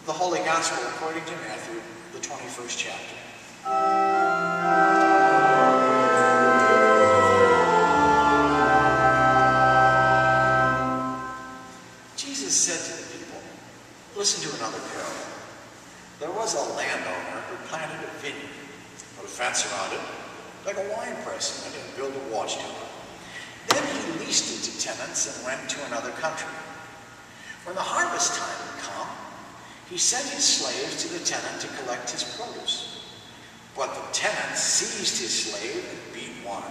The Holy Gospel according to Matthew, the 21st chapter. Jesus said to the people, listen to another parable. There was a landowner who planted a vineyard, put a fence around it, like a wine press in it, and built a watchtower. Then he leased it to tenants and went to another country. When the harvest time had come, he sent his slaves to the tenant to collect his produce. But the tenant seized his slave and beat one,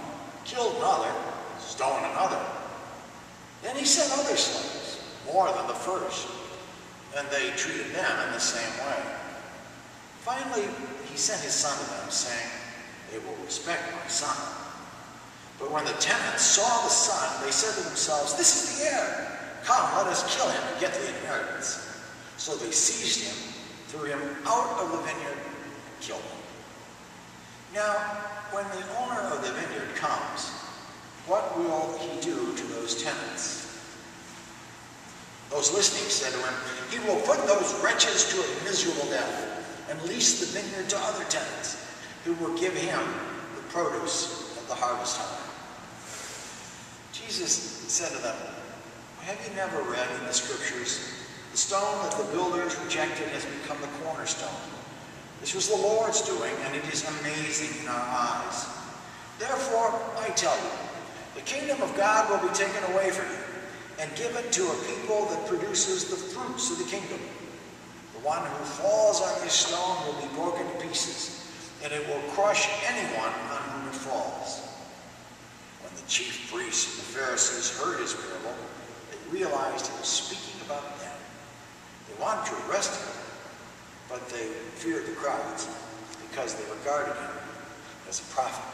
killed another, stoned another. Then he sent other slaves, more than the first, and they treated them in the same way. Finally, he sent his son to them, saying, they will respect my son. But when the tenants saw the son, they said to themselves, this is the heir. Come, let us kill him and get the inheritance. So they seized him, threw him out of the vineyard, and killed him. Now, when the owner of the vineyard comes, what will he do to those tenants? Those listening said to him, he will put those wretches to a miserable death and lease the vineyard to other tenants who will give him the produce at the harvest time. Jesus said to them, have you never read in the scriptures, the stone that the builders rejected has become the cornerstone? This was the Lord's doing, and it is amazing in our eyes. Therefore, I tell you, the kingdom of God will be taken away from you and given to a people that produces the fruits of the kingdom. The one who falls on this stone will be broken to pieces, and it will crush anyone on whom it falls. When the chief priests and the Pharisees heard his parable, they realized he was speaking about them. They wanted to arrest him, but they feared the crowds because they regarded him as a prophet.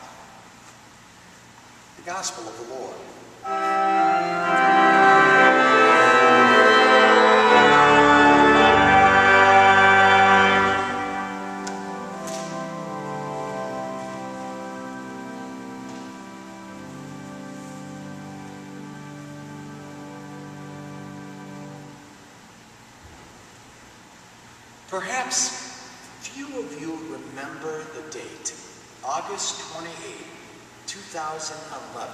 The Gospel of the Lord. Perhaps few of you remember the date, August 28, 2011.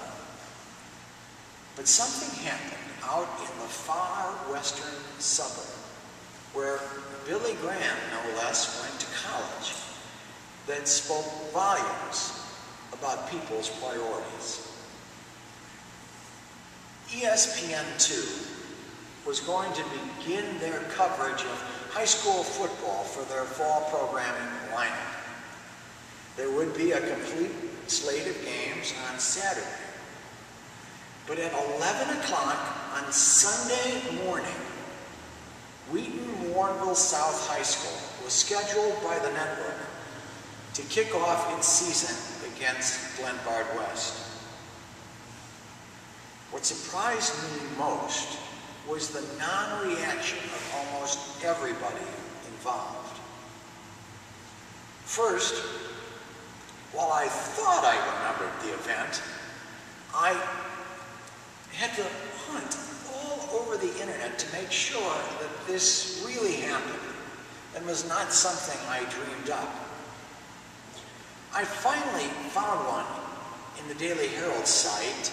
But something happened out in the far western suburb where Billy Graham, no less, went to college that spoke volumes about people's priorities. ESPN2 was going to begin their coverage of high school football for their fall programming lineup. There would be a complete slate of games on Saturday. But at 11 o'clock on Sunday morning, Wheaton Warrenville South High School was scheduled by the network to kick off its season against Glenbard West. What surprised me most was the non-reaction of almost everybody involved. First, while I thought I remembered the event, I had to hunt all over the internet to make sure that this really happened and was not something I dreamed up. I finally found one in the Daily Herald site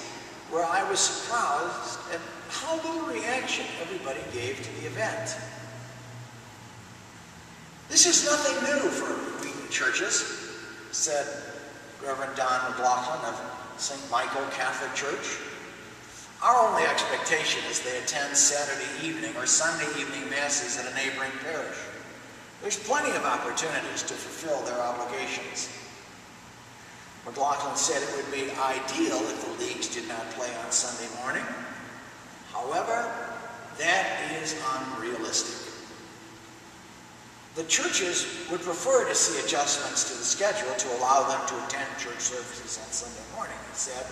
where I was surprised at how little reaction everybody gave to the event. This is nothing new for Wheaton churches, said Reverend Don McLaughlin of St. Michael Catholic Church. Our only expectation is they attend Saturday evening or Sunday evening masses at a neighboring parish. There's plenty of opportunities to fulfill their obligations. McLaughlin said it would be ideal if the leagues did not play on Sunday morning. However, that is unrealistic. The churches would prefer to see adjustments to the schedule to allow them to attend church services on Sunday morning, he said.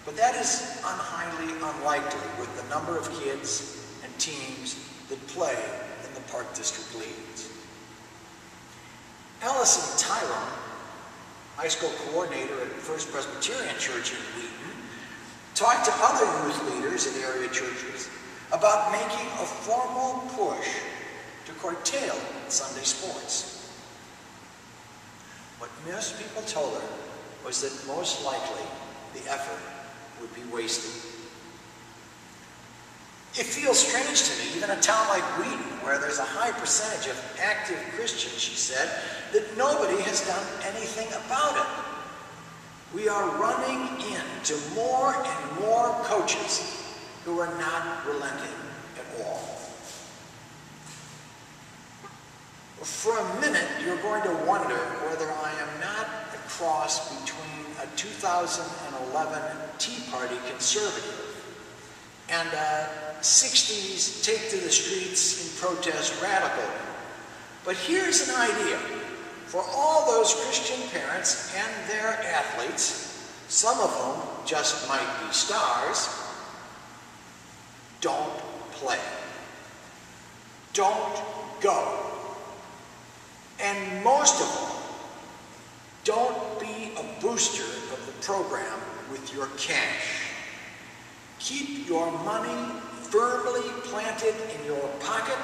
But that is highly unlikely with the number of kids and teams that play in the Park District leagues. Allison Tyrone, high school coordinator at First Presbyterian Church in Wheaton, talked to other youth leaders in area churches about making a formal push to curtailed Sunday sports. What most people told her was that most likely the effort would be wasted. It feels strange to me, even a town like Wheaton, where there's a high percentage of active Christians, she said, that nobody has done anything about it. We are running into more and more coaches who are not relenting at all. For a minute, you're going to wonder whether I am not a cross between a 2011 Tea Party conservative and a 60s take to the streets in protest radical. But here's an idea. For all those Christian parents and their athletes, some of whom just might be stars, don't play. Don't go. And most of all, don't be a booster of the program with your cash. Keep your money firmly planted in your pocket,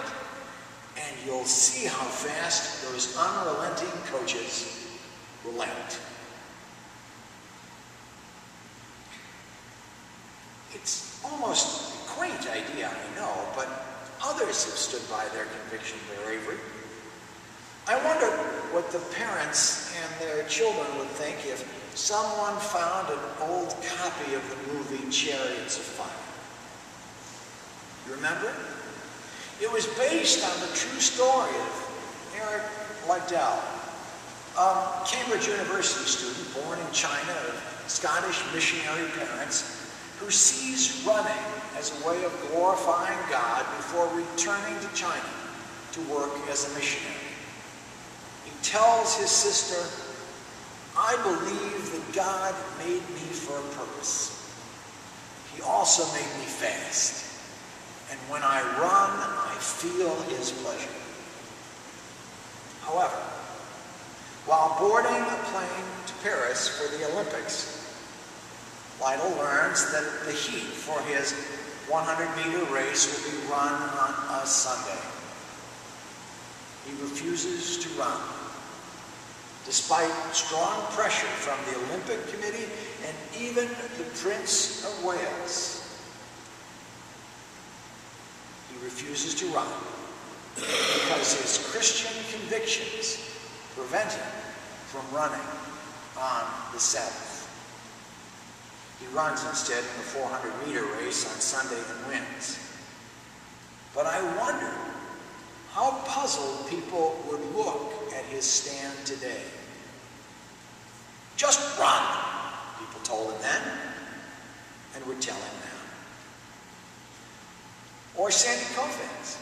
and you'll see how fast those unrelenting coaches relent. It's almost a quaint idea, I know, but others have stood by their conviction bravery. I wonder what the parents and their children would think if someone found an old copy of the movie Chariots of Fire. You remember it? It was based on the true story of Eric Liddell, a Cambridge University student born in China of Scottish missionary parents who sees running as a way of glorifying God before returning to China to work as a missionary. He tells his sister, "I believe that God made me for a purpose. He also made me fast. And when I run, I feel his pleasure." However, while boarding a plane to Paris for the Olympics, Liddell learns that the heat for his 100-meter race will be run on a Sunday. He refuses to run, despite strong pressure from the Olympic Committee and even the Prince of Wales. He refuses to run because his Christian convictions prevent him from running on the Sabbath. He runs instead in the 400-meter race on Sunday and wins. But I wonder how puzzled people would look at his stand today. "Just run," people told him then, and would tell him now. Or Sandy Koufax,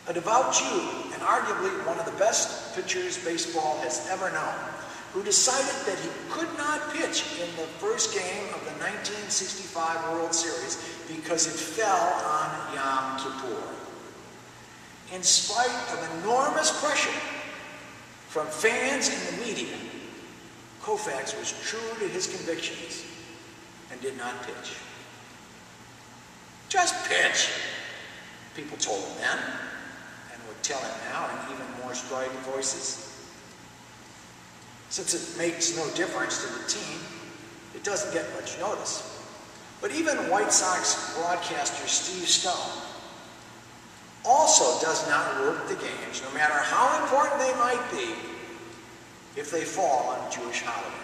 a devout Jew and arguably one of the best pitchers baseball has ever known, who decided that he could not pitch in the first game of the 1965 World Series because it fell on Yom Kippur. In spite of enormous pressure from fans and the media, Koufax was true to his convictions and did not pitch. "Just pitch," people told him then, and would tell him now in even more strident voices. Since it makes no difference to the team, it doesn't get much notice. But even White Sox broadcaster Steve Stone also does not work the games, no matter how important they might be, if they fall on Jewish holidays.